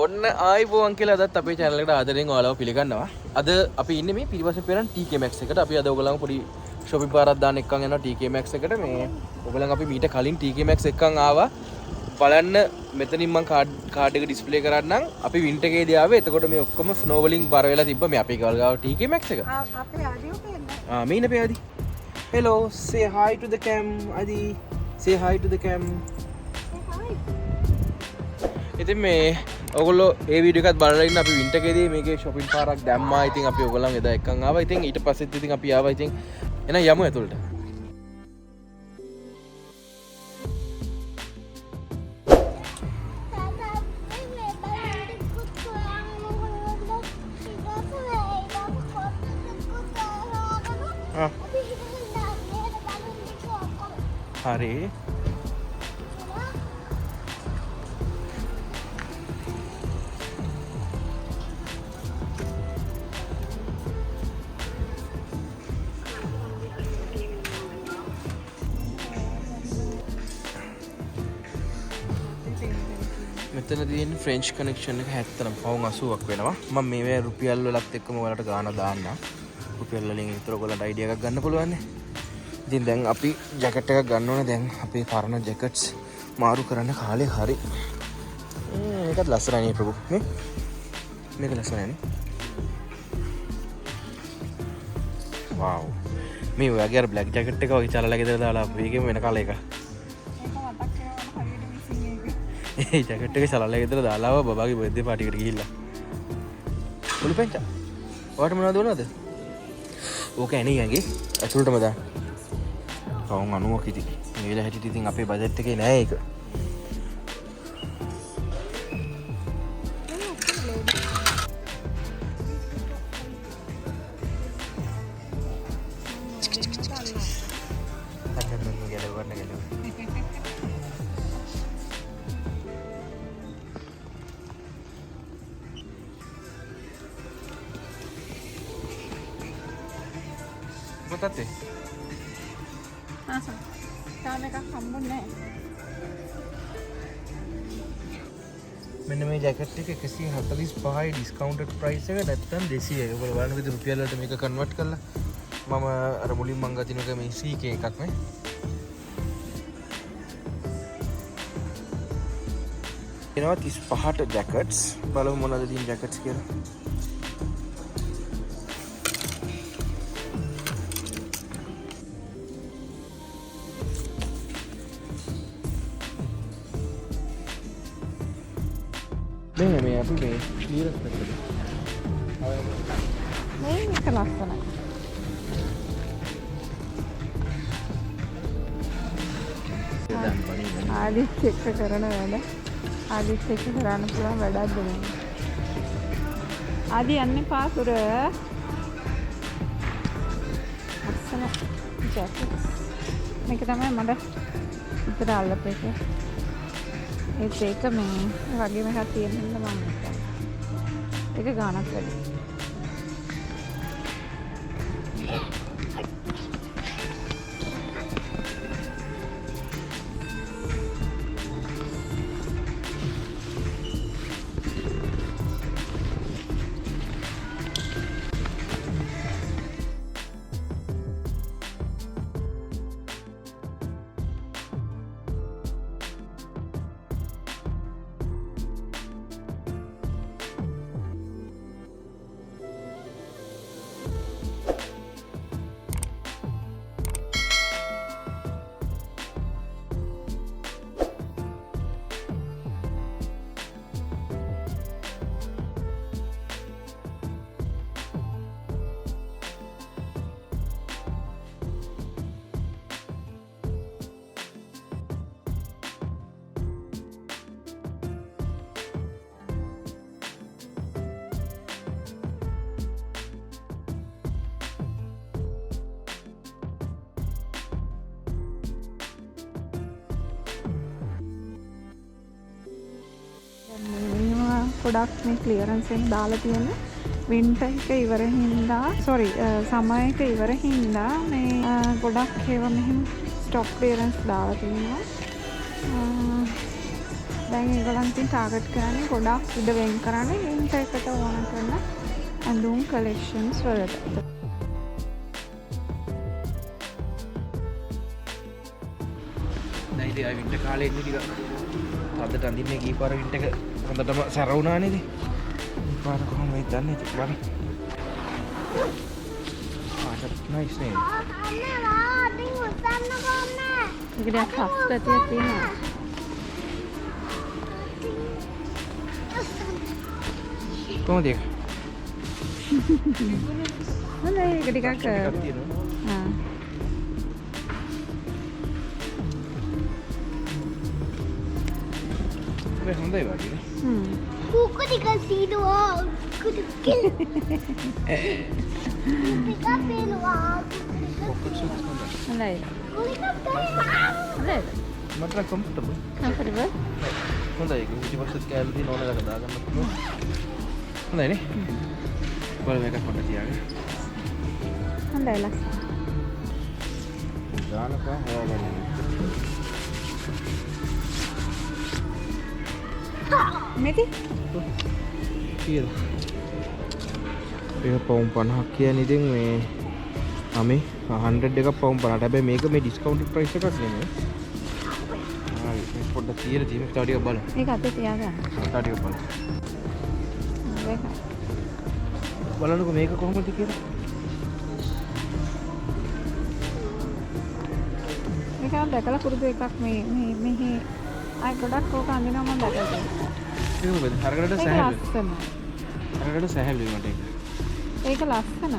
ඔන්න ආයිබෝවන් කියලා අදත් අපේ channel එකට ආදරෙන් ඔයාලව පිළිගන්නවා. අද අපි ඉන්නේ මේ පිරිවස පෙරන් TK MAXX එකට. අපි අද ඔයගොල්ලන්ව පොඩි shopping පාරක් දාන්න එක්කන් යනවා TK MAXX එකට. මේ ඔයගොල්ලන් අපි මීට කලින් TK MAXX එක්කන් ආවා. බලන්න මෙතනින් මම කාඩ් එක ඩිස්ප්ලේ කරන්නම්. අපි වින්ටර් එකේදී ආවේ. එතකොට මේ ඔක්කොම ස්නෝ වලින් බර වෙලා තිබ්බා. මේ අපේ ගෙවල් ගාව TK MAXX එක. අපේ ආදියෝ කියන්නේ. මේ ඉන්නේ අපේ ආදි. Hello, say hi to the cam. Adi, say hi to the cam. ඉතින් මේ ඔයගොල්ලෝ ඒ වීඩියෝ එකත් බලලා ඉන්න අපි වින්ටර් එකේදී මේකේ shopping පාරක් දැම්මා. ඉතින් අපි ඔයගොල්ලන් එදා එක්කන් ආවා. ඉතින් ඊට පස්සෙත් ඉතින් අපි ආවා. ඉතින් එහෙනම් යමු ඇතුළට. හරි. මෙතන තියෙන ෆ්‍රෙන්ච් කනෙක්ෂන් එක 70 පවුන් 80ක් වෙනවා. මම මේවේ රුපියල් වලත් එක්කම ඔයාලට ගාන දාන්න. රුපියල් වලින් විතර ඔයගොල්ලන්ට අයිඩියා එකක් ගන්න පුළුවන් නේ. ඉතින් දැන් අපි ජැකට් එකක් ගන්න ඕනේ. දැන් අපේ පරණ ජැකට්ස් මාරු කරන්න කාලේ හරි. මේකත් ලස්සනයි නේ ප්‍රභු. මේක ලස්සනයි නේ. වව්. මේ ඔයගේ අර බ්ලැක් ජැකට් එක වගේ චලලා ගෙදර දාලා අපි එකම වෙන කාලේ එක. ඒ ජැකට් එක චලලා ගෙදර දාලා ආවා බබාගේ බර්ත්ඩේ පාටි එකට ගිහිල්ලා. ඔලු පෙන්චා. ඔයාට මොනවද ඕනද? ඕක ඇනේ යගේ ඇතුළටම දාන්න. කවුන් 90ක් ඉතින් මේ වෙලාව හැටියට ඉතින් අපේ බජට් එකේ නෑ ඒක. මොකක්ද? තාම එකක් හම්බුන්නේ නැහැ. මෙන්න මේ ජැකට් එක 145යි ඩිස්කවුන්ටඩ් ප්‍රයිස් එක නැත්තම් 200යි. ඔයගොල්ලෝ බලන්න විදිහ රුපියල් වලට මේක කන්වර්ට් කරලා මම අර මුලින් මං ගතින එක මේ CK එකක් නේ. එනවා 35ට ජැකට්ස්. බලමු මොනවද තියෙන ජැකට්ස් කියලා. මේ අපි මේ ක්ලියරන්ස් එකද? මේක ලස්සනයි. ආදිත් එක්ක කරන වැඩ. ආදිත් එක්ක කරන්න පුළුවන් වැඩක් දෙන්නේ. ආදි යන්නේ පාසුර. අස්සන ජැකට්ස්. මේක තමයි මට ඉතර අල්ලපේක. ඒක මේ වගේම එකක් තියෙන හින්දා මම ඒක ගානක් වැඩි. ගොඩක් මේ ක්ලියරන්ස් එකෙන් දාලා තියෙන වින්ටර් එක ඉවර හින්දා සමර් එක ඉවර හින්දා මේ ගොඩක් ඒවා මෙහෙම ස්ටොක් ක්ලියරන්ස් දාලා තියෙනවා. දැන් ඒගොල්ලන් ඉතින් ටාගට් කරන්නේ ගොඩක් ඉඩ වෙන් කරන්නේ වින්ටර් එකට ඕන කරන ඇඳුම් කලෙක්ෂන්ස් වලට. දැන් ඉතින් වින්ටර් කාලේ ඉන්නේ ටික අදට අඳින්නේ කී පාර වින්ටර් එක හොඳටම සැර වුණානේ ඉතින්. පාර කොහොමද දන්නේ ඉතින් බලන්න. නයිස් නේ. ඒක දැන් හස්තතිය තියෙනවා. කොහොමද ඒක? හොඳයි ඒක ටිකක් තියෙනවා. ඒක හොඳයි වගේ. Who could you see the wall? Could you kill? Pick up in the wall. Pocket suits හොඳයි. හොඳයි. Pick up the හොඳයිද? මට කම්ෆර්ටබල්. කම්ෆර්ටබල්? හොඳයි ඒක පිටිපස්සෙත් කෑල්ල තියෙන ඕන එකක් දාගන්න පුළුවන්. හොඳයි නේ? බලන්න මේක පොඩ්ඩක් තියාගන්න. හොඳයි ලස්සන. දානකම් හොයාගන්න. මෙති? කීයද? ඒක පවුම් 50ක් කියන්නේ ඉතින් මේ අපි 100 එකක් පවුම් 50ට. හැබැයි මේක මේ ඩිස්කවුන්ටඩ් ප්‍රයිස් එකක් නෙමෙයි. හරි මේ පොඩ්ඩක් තියලා තියෙන තව ටිකක් බලමු. මේක අතේ තියාගන්න. තව ටිකක් බලමු. මේක. බලන්නකෝ මේක කොහොමද කියලා. මේක දැකලා පුරුදු එකක් මේ මෙහි අය ගොඩක් ඕක අඳිනවා මම දැකලා තියෙනවා. ඒක මොකද? හරකට ඒක සෑහෙලු. ලස්සන. හරකට සෑහෙලුයි මට ඒක. ඒක ලස්සන.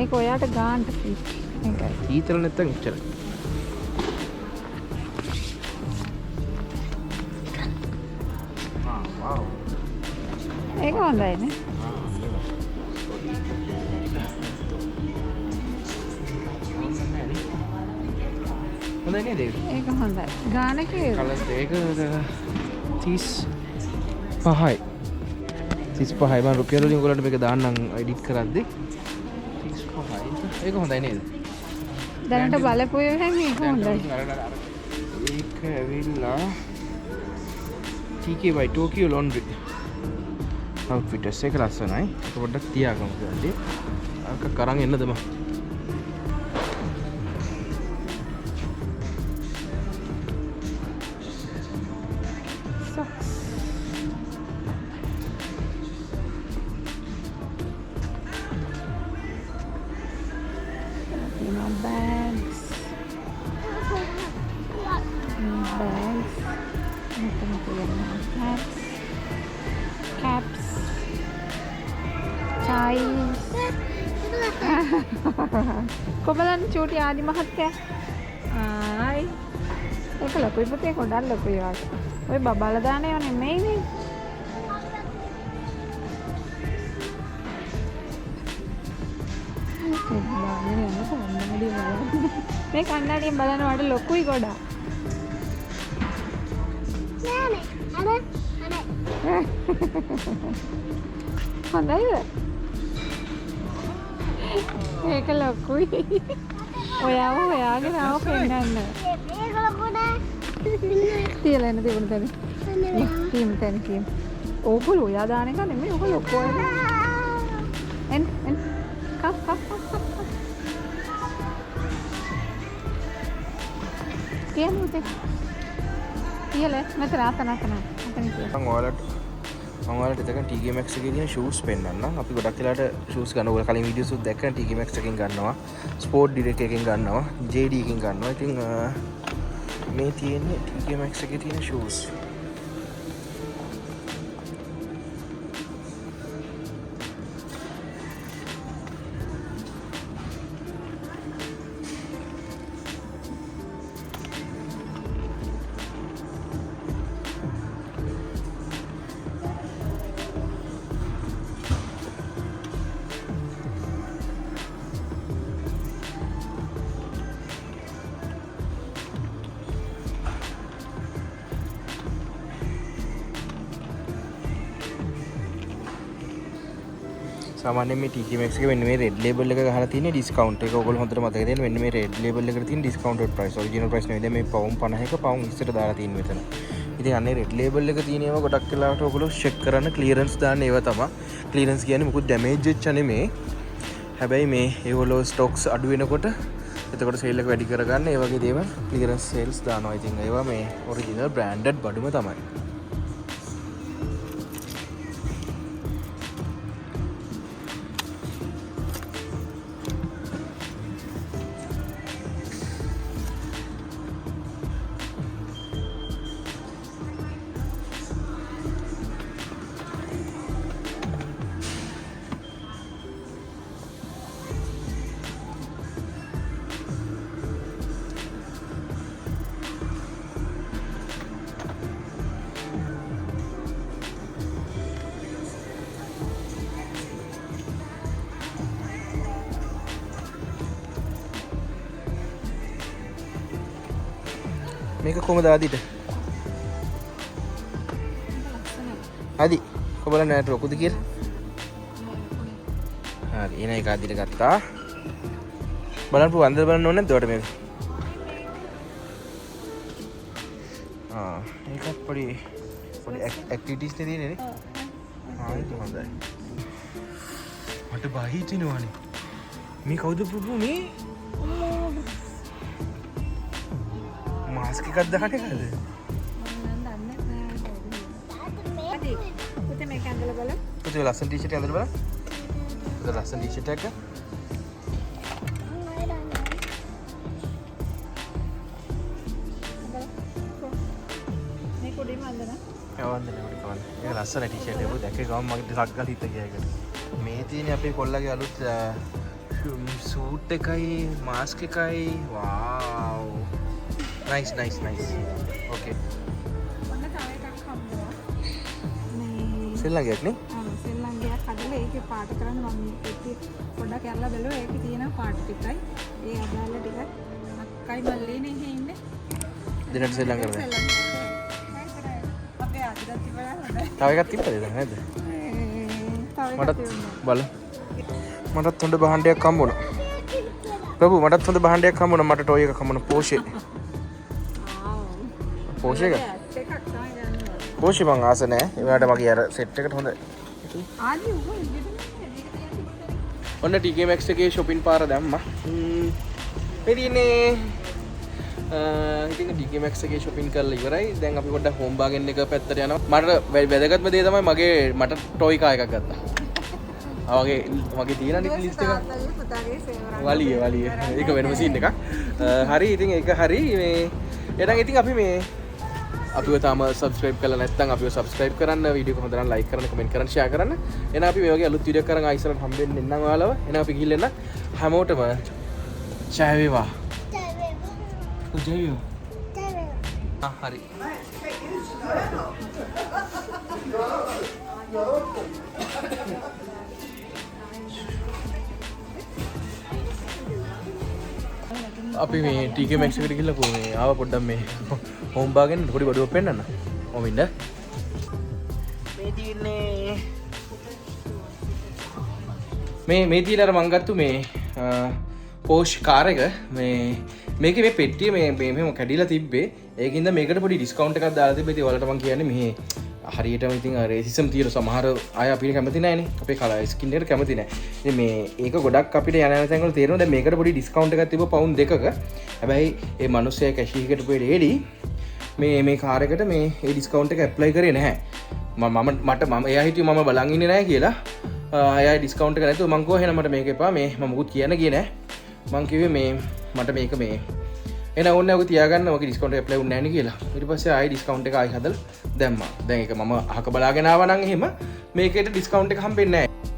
ඒක ඔයාට ගාන්න ෆිට්. ඒකයි. ඊතල නැත්තම් ඉච්චරයි. වව්. ඒක හොඳයි නේ. හොඳයි නේද ඒක? ඒක හොඳයි. ගාන කීයද? කලස් ඒක 35යි. 35යි මම රුපියල් වලින් ඔයගොල්ලන්ට මේක දාන්නම් එඩිට් කරද්දි. 35යි. ඒක හොඳයි නේද? දැනට බලපු එකෙන් මේක හොඳයි. ඒක ඇවිල්ලා TK by Tokyo Laundry outfitters එක ලස්සනයි. ඒක පොඩ්ඩක් තියාගමු කියලා. අරක කරන් එන්නද මම? Socks. You know, bags. Bags. Hats. Caps. Ties. කොබලන් චූටි ආදි මහත්තයා. ආයි. ඒක ලොකුයි පුතේ ගොඩක් ලොකුයි වාට. ඔය බබාලා දාන ඒවා නෙමෙයි නේ. මේ කන්නඩියෙන් බලනකොට ලොකුයි ගොඩක්. Nene, Anna. හොඳයිද? ඒක ලොකුයි. ඔයාව හොයාගෙන ආව පෙන්නන්න. තියලා එන්න තිබුණ තැන. කීම. ඕගොල්ලෝ ඔයා දාන එක නෙමෙයි ඕගොල්ලෝ ඔක්කොම. එන්. කප්. තියන්න උතේ. තියලා මෙතන අතන. අතන තියලා. මම ඔයාලට ඉතින් TK MAXX එකේ තියෙන shoes පෙන්නන්නම්. අපි ගොඩක් වෙලාට shoes ගන්න ඔයාලා කලින් වීඩියෝස් උත් දැක්කම TK MAXX එකෙන් ගන්නවා. Sport Direct එකෙන් ගන්නවා. JD එකෙන් ගන්නවා. ඉතින් මේ තියෙන්නේ TK MAXX එකේ තියෙන shoes. සාමාන්‍යයෙන් මේ TK MAXX එකේ මෙන්න මේ රෙඩ් ලේබල් එක ගහලා තියෙන ඩිස්කවුන්ට් එක ඔයගොල්ලෝ හොඳට මතක තියාගන්න. මෙන්න මේ රෙඩ් ලේබල් එකට තියෙන ඩිස්කවුන්ටඩ් ප්‍රයිස්. ඔරිජිනල් ප්‍රයිස් නෙවෙයි. දැන් මේ පවුම් 50ක පවුම් 20ට දාලා තියෙන මෙතන. ඉතින් අනේ රෙඩ් ලේබල් එක තියෙන ඒවා ගොඩක් වෙලාවට ඔයගොල්ලෝ චෙක් කරන්න ක්ලියරන්ස් දාන්න ඒවා තමයි. ක්ලියරන්ස් කියන්නේ මොකුත් ඩැමේජ් වෙච්ච නෙමේ. හැබැයි මේ ඒගොල්ලෝ ස්ටොක්ස් අඩු වෙනකොට එතකොට සේල් එක වැඩි කරගන්න ඒ වගේ දේවල් ක්ලියරන්ස් සේල්ස් දානවා. ඉතින් ඒවා මේ ඔරිජිනල් බ්‍රෑන්ඩඩ් බඩුම තමයි. මේක කොහමද ආදිට? ආදි කොබල නෑට ලොකුද කියලා? හරි එන එක ආදිට ගත්තා. බලන්න පුව අන්දර බලන්න ඕනේ නැද්ද මේක? ඒකත් පොඩි ඇක්ටිවිටීස් නේ තියෙන්නේ නේ. ඒක හොඳයි. මට බහී තිනවනේ. මේ කවුද පුපු මේ? මාස්ක් එකක් දාන්න එකද? මම දන්නේ නැහැ. පුතේ මේක ඇඳලා බලන්න. පුතේ ලස්සන ටී-ෂර්ට් එක ඇඳලා බලන්න. පුතේ ලස්සන ටී-ෂර්ට් එක. මේ කොඩේම අඳලා. යවන්නේ නේ කවන්න. ඒක ලස්සන ටී-ෂර්ට් එක. දැක්කේ ගමන් මගේ ටක් ගාලා හිත ගියා ඒකට. මේ තියෙන්නේ අපේ කොල්ලගේ අලුත් සූට් එකයි මාස්ක් එකයි. වාව්. Nice. Okay. මම තව එකක් හම්බුවා. මේ සෙල්ලංගයක් නේ? සෙල්ලංගයක් හදලා ඒකේ පාට කරන්න මම මේක පොඩ්ඩක් කරලා බලුවා. ඒකේ තියෙන පාට ටිකයි ඒ අදාළ ටිකයි අක්කයි මල්ලිනේ එහෙ ඉන්නේ. දෙන්නට සෙල්ලම් කරලා. අපේ අදට තිබුණා හොඳයි. තව එකක් තිබ්බද නේද? තව එකක් මටත් බලන්න. මටත් හොඳ භාණ්ඩයක් හම්බුණා. ප්‍රභු මටත් හොඳ භාණ්ඩයක් හම්බුණා. මට ටොයි එකක් හම්බුණා පෝෂේ. පෝෂේ එක? පෝෂේ මං ආස නැහැ. ඒ වුණාට මගේ අර සෙට් එකට හොඳයි. ආදි උඹ ඔන්න TK MAXX එකේ shopping පාර දැම්මා. ඉතින් TK MAXX එකේ shopping කරලා ඉවරයි. දැන් අපි පොඩ්ඩක් home bargain එක පැත්තට යනවා. මට වැදගත්ම දේ තමයි මට toy car එකක් ගත්තා. මගේ තියෙන ලිස්ට් එක වලිය ඒක වෙනම සීන් එකක්. හරි ඉතින් ඒක හරි මේ එහෙනම් ඉතින් අපි මේ අපිව තාම subscribe කරලා නැත්නම් අපිව subscribe කරන්න, වීඩියෝ එක හොඳ නම් like කරන්න, comment කරන්න, share කරන්න. එහෙනම් අපි මේ වගේ අලුත් වීඩියෝ එකක් කරන් ආයෙ ඉස්සරහට හම්බෙන්න එන්නම් ඔයාලව. එහෙනම් අපි ගිහින් එන්න හැමෝටම ජය වේවා. ජය වේවා. හරි. අපි මේ TK MAXX එකට ගිහලා මේ ආව පොඩ්ඩක් මේ හෝම් බාගෙන් පොඩි බඩුවක් පෙන්නන්න. ඔම ඉන්න. මේ තියෙන්නේ මේ තියෙන අර මං ගත්තු මේ පෝෂ් කාර් එක මේකේ මේ පෙට්ටිය මෙහෙම කැඩිලා තිබ්බේ. ඒකින්ද මේකට පොඩි ඩිස්කවුන්ට් එකක් දාලා තිබ්බේ. ඉතින් ඔයාලට මං කියන්නේ මෙහි හරියටම ඉතින් රේසිසම් තියෙන සමහර අය අපිට කැමති නැහැනේ. අපේ කලර් ස්කින් එකට කැමති නැහැ. ඉතින් මේ ඒක ගොඩක් අපිට යන තැන් වල තේරෙනවා. දැන් මේකට පොඩි ඩිස්කවුන්ට් එකක් තිබ්බ පවුන් 2ක. හැබැයි ඒ මිනිස්සයා කැෂි එකට පෙරේඩි මේ කාර් එකට මේ ඒ ඩිස්කවුන්ට් එක ඇප්ලයි කරේ නැහැ. මම එයා හිතුවේ මම බලන් ඉන්නේ නැහැ කියලා. එයා ඩිස්කවුන්ට් එක නැතුව මං කිව්වා එහෙනම් මට මේක එපා. මේ මම මුකුත් කියන්න ගියේ නැහැ. මං කිව්වේ මේ මට මේක මේ එන ඕනේ ඔක තියාගන්න. ඔක ඩිස්කවුන්ට් එක ඇප්ලයි වුණේ නැහැ නේ කියලා. ඊට පස්සේ ආයි ඩිස්කවුන්ට් එක ආයි හදලා දැම්මා. දැන් ඒක මම අහක බලාගෙන ආවා නම් එහෙම මේකේට ඩිස්කවුන්ට් එක හම්බෙන්නේ නැහැ.